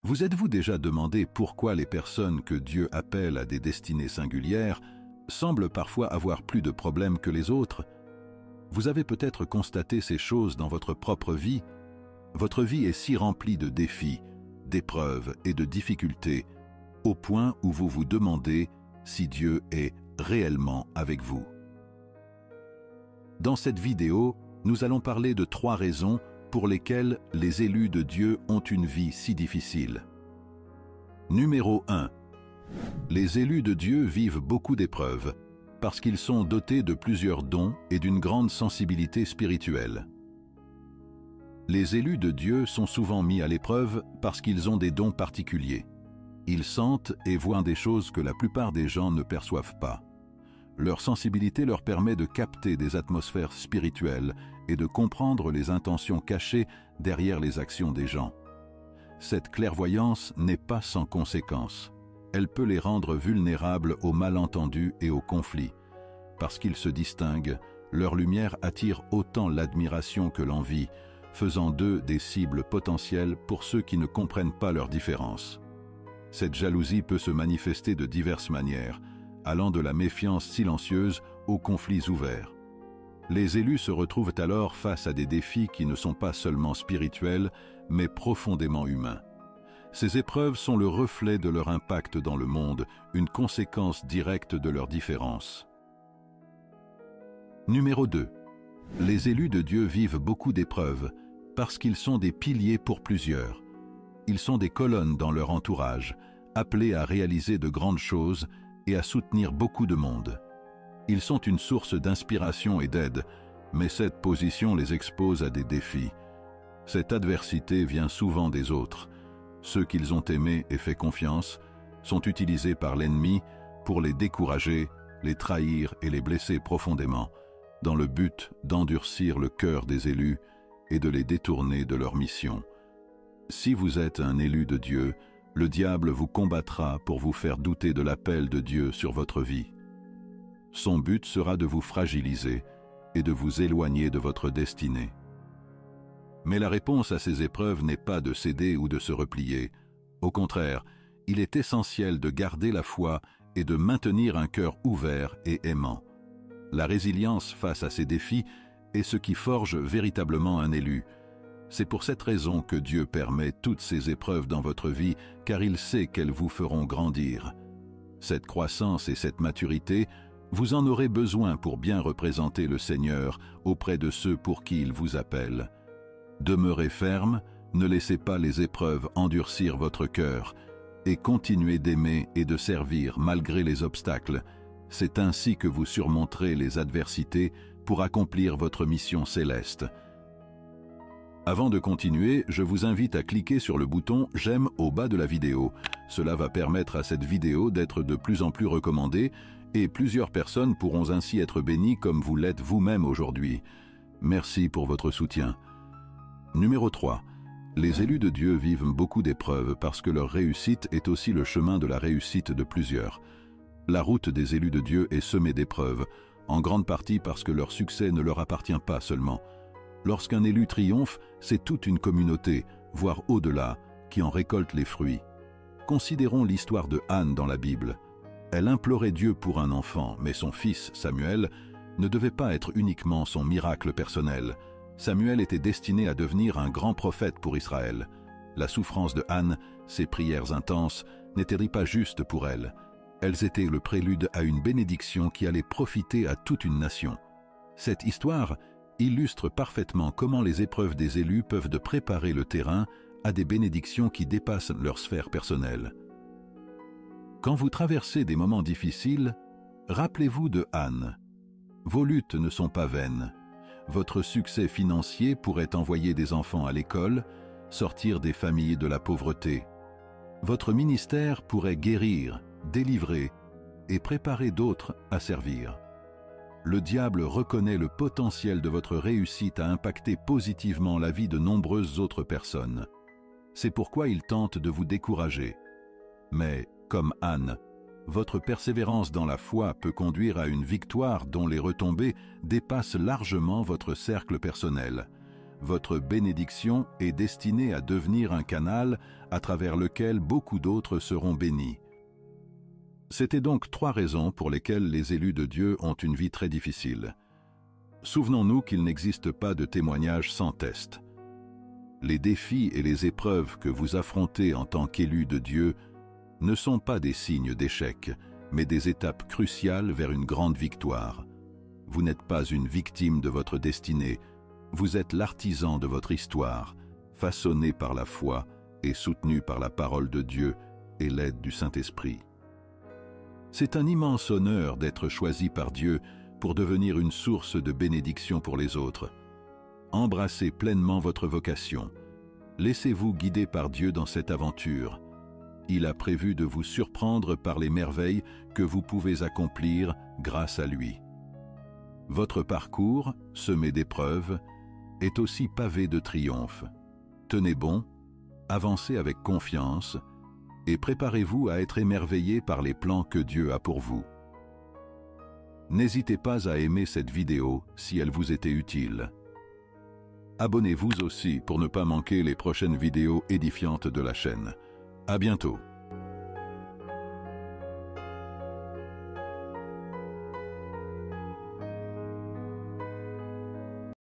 Vous êtes-vous déjà demandé pourquoi les personnes que Dieu appelle à des destinées singulières semblent parfois avoir plus de problèmes que les autres? Vous avez peut-être constaté ces choses dans votre propre vie. Votre vie est si remplie de défis, d'épreuves et de difficultés, au point où vous vous demandez si Dieu est réellement avec vous. Dans cette vidéo, nous allons parler de 3 raisons pour lesquelles les élus de Dieu ont une vie si difficile. Numéro 1. Les élus de Dieu vivent beaucoup d'épreuves parce qu'ils sont dotés de plusieurs dons et d'une grande sensibilité spirituelle. Les élus de Dieu sont souvent mis à l'épreuve parce qu'ils ont des dons particuliers. Ils sentent et voient des choses que la plupart des gens ne perçoivent pas. Leur sensibilité leur permet de capter des atmosphères spirituelles et de comprendre les intentions cachées derrière les actions des gens. Cette clairvoyance n'est pas sans conséquence. Elle peut les rendre vulnérables aux malentendus et aux conflits. Parce qu'ils se distinguent, leur lumière attire autant l'admiration que l'envie, faisant d'eux des cibles potentielles pour ceux qui ne comprennent pas leurs différences. Cette jalousie peut se manifester de diverses manières, allant de la méfiance silencieuse aux conflits ouverts. Les élus se retrouvent alors face à des défis qui ne sont pas seulement spirituels, mais profondément humains. Ces épreuves sont le reflet de leur impact dans le monde, une conséquence directe de leurs différences. Numéro 2. Les élus de Dieu vivent beaucoup d'épreuves parce qu'ils sont des piliers pour plusieurs. Ils sont des colonnes dans leur entourage, appelés à réaliser de grandes choses et à soutenir beaucoup de monde. Ils sont une source d'inspiration et d'aide, mais cette position les expose à des défis. Cette adversité vient souvent des autres. Ceux qu'ils ont aimés et fait confiance sont utilisés par l'ennemi pour les décourager, les trahir et les blesser profondément, dans le but d'endurcir le cœur des élus et de les détourner de leur mission. Si vous êtes un élu de Dieu, le diable vous combattra pour vous faire douter de l'appel de Dieu sur votre vie. Son but sera de vous fragiliser et de vous éloigner de votre destinée. Mais la réponse à ces épreuves n'est pas de céder ou de se replier. Au contraire, il est essentiel de garder la foi et de maintenir un cœur ouvert et aimant. La résilience face à ces défis est ce qui forge véritablement un élu. C'est pour cette raison que Dieu permet toutes ces épreuves dans votre vie, car il sait qu'elles vous feront grandir. Cette croissance et cette maturité, vous en aurez besoin pour bien représenter le Seigneur auprès de ceux pour qui il vous appelle. Demeurez ferme, ne laissez pas les épreuves endurcir votre cœur, et continuez d'aimer et de servir malgré les obstacles. C'est ainsi que vous surmonterez les adversités pour accomplir votre mission céleste. Avant de continuer, je vous invite à cliquer sur le bouton « J'aime » au bas de la vidéo. Cela va permettre à cette vidéo d'être de plus en plus recommandée et plusieurs personnes pourront ainsi être bénies comme vous l'êtes vous-même aujourd'hui. Merci pour votre soutien. Numéro 3. Les élus de Dieu vivent beaucoup d'épreuves parce que leur réussite est aussi le chemin de la réussite de plusieurs. La route des élus de Dieu est semée d'épreuves, en grande partie parce que leur succès ne leur appartient pas seulement. Lorsqu'un élu triomphe, c'est toute une communauté, voire au-delà, qui en récolte les fruits. Considérons l'histoire de Anne dans la Bible. Elle implorait Dieu pour un enfant, mais son fils, Samuel, ne devait pas être uniquement son miracle personnel. Samuel était destiné à devenir un grand prophète pour Israël. La souffrance de Anne, ses prières intenses, n'étaient pas justes pour elle. Elles étaient le prélude à une bénédiction qui allait profiter à toute une nation. Cette histoire illustre parfaitement comment les épreuves des élus peuvent de préparer le terrain à des bénédictions qui dépassent leur sphère personnelle. Quand vous traversez des moments difficiles, rappelez-vous de Anne. Vos luttes ne sont pas vaines. Votre succès financier pourrait envoyer des enfants à l'école, sortir des familles de la pauvreté. Votre ministère pourrait guérir, délivrer et préparer d'autres à servir. Le diable reconnaît le potentiel de votre réussite à impacter positivement la vie de nombreuses autres personnes. C'est pourquoi il tente de vous décourager. Mais, comme Anne, votre persévérance dans la foi peut conduire à une victoire dont les retombées dépassent largement votre cercle personnel. votre bénédiction est destinée à devenir un canal à travers lequel beaucoup d'autres seront bénis. C'était donc 3 raisons pour lesquelles les élus de Dieu ont une vie très difficile. Souvenons-nous qu'il n'existe pas de témoignage sans test. Les défis et les épreuves que vous affrontez en tant qu'élus de Dieu ne sont pas des signes d'échec, mais des étapes cruciales vers une grande victoire. Vous n'êtes pas une victime de votre destinée, vous êtes l'artisan de votre histoire, façonné par la foi et soutenu par la parole de Dieu et l'aide du Saint-Esprit. C'est un immense honneur d'être choisi par Dieu pour devenir une source de bénédiction pour les autres. Embrassez pleinement votre vocation. Laissez-vous guider par Dieu dans cette aventure. Il a prévu de vous surprendre par les merveilles que vous pouvez accomplir grâce à lui. Votre parcours, semé d'épreuves, est aussi pavé de triomphes. Tenez bon, avancez avec confiance et préparez-vous à être émerveillé par les plans que Dieu a pour vous. N'hésitez pas à aimer cette vidéo si elle vous était utile. Abonnez-vous aussi pour ne pas manquer les prochaines vidéos édifiantes de la chaîne. À bientôt.